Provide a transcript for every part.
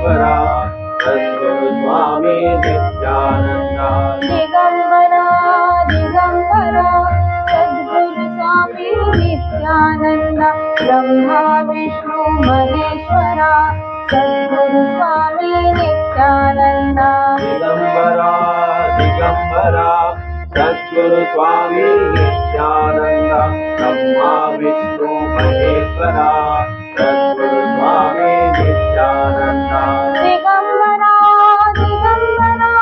महेश्वरा सद्गुरु स्वामी नित्यानंदा। दिगंबरा दिगंबरा सद्गुरु स्वामी नित्यानंदा ब्रह्मा विष्णु महेश्वरा सद्गुरु स्वामी नित्यानंदा। दिगंबरा दिगंबरा सद्गुरु स्वामी नित्यानंदा ब्रह्मा विष्णु महेश्वरा सद्गुरु स्वामी नित्यानंदा। दिगंबरा दिगंबरा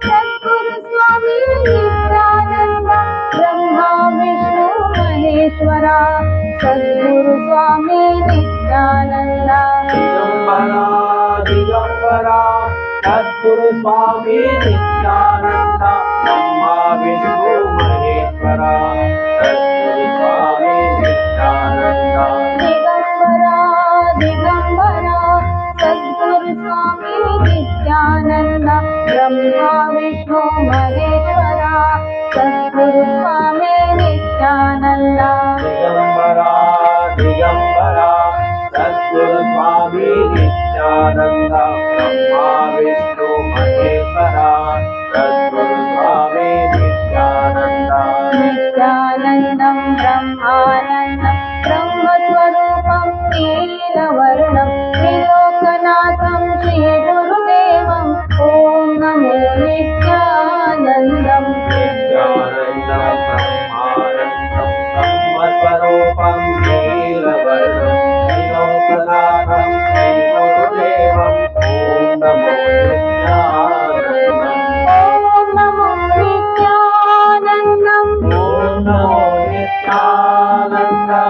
सद्गुरु स्वामी नित्यानंदा ब्रह्मा विष्णु महेश्वरा सद्गुरु स्वामी नित्यानंदा। दिगंबरा दिगंबरा सद्गुरु स्वामी नित्यानंदा ब्रह्मा विष्णु महेश्वरा सद्गुरु स्वामी नित्यानंदा। दिगंबरा दिगंबरा सद्गुरु स्वामी नित्यानंदा ब्रह्मा विष्णु महेश्वरा सद्गुरु स्वामी नित्यानंदा। दिगंबरा दिगंबरा सद्गुरु स्वामी नित्यानंदा ब्रह्मा विष्णु महेश्वरा सद्गुरु स्वामी नित्यानंदा। नित्यानंदं ब्रह्मानंदं ब्रह्मस्वरूपं नीलवर्णं त्रिलोकनाथं श्रीगुरुदेवं ॐ नमो नित्यानन्दम्। नित्यानंदं ब्रह्मानंदं ब्रह्मस्वरूपं नीलवर्णं त्रिलोकनाथं श्रीगुरुदेवं ॐ नमो नित्यानन्दम्। ॐ नमो नित्यानन्दम्। ॐ नमो नित्यानन्दम्।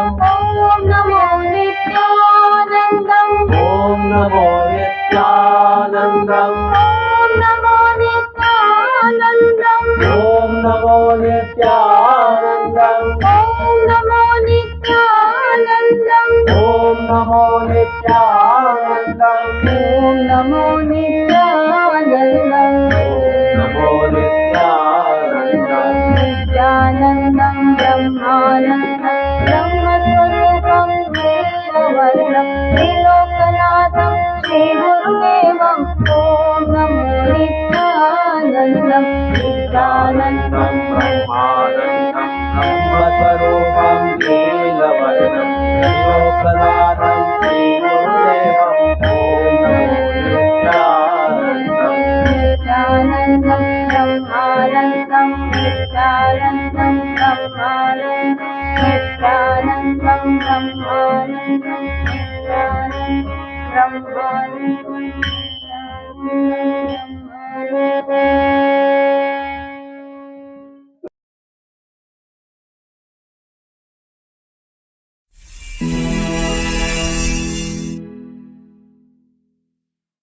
ॐ नमो नित्यानन्दम्। ॐ नमो नित्यानन्दम्। ॐ नमो नित्यानन्दम्। ॐ नमो नित्यानन्दम्। ॐ नमो नित्यानन्दम्। ॐ नमो नित्यानन्दम्। ॐ नमो नित्यानन्दम्। नमो नित्यानन्दम्। नित्यानन्दं ब्रह्मानन्दं ब्रह्मस्वरूपं नीलवर्णं त्रिलोकनाथं श्रीगुरुदेवं ॐ नमो नित्यानन्दं। नित्यानन्दं ब्रह्मानन्दं ब्रह्मस्वरूपं नीलवर्णं त्रिलोकनाथं श्रीगुरुदेवं ॐ नमो नित्यानन्दम्। नित्यानन्दं ब्रह्मानन्दं नित्यानन्दं ब्रह्मानन्दं नित्यानन्दं ब्रह्मानन्दं नित्यानन्दं ब्रह्मानन्दम्।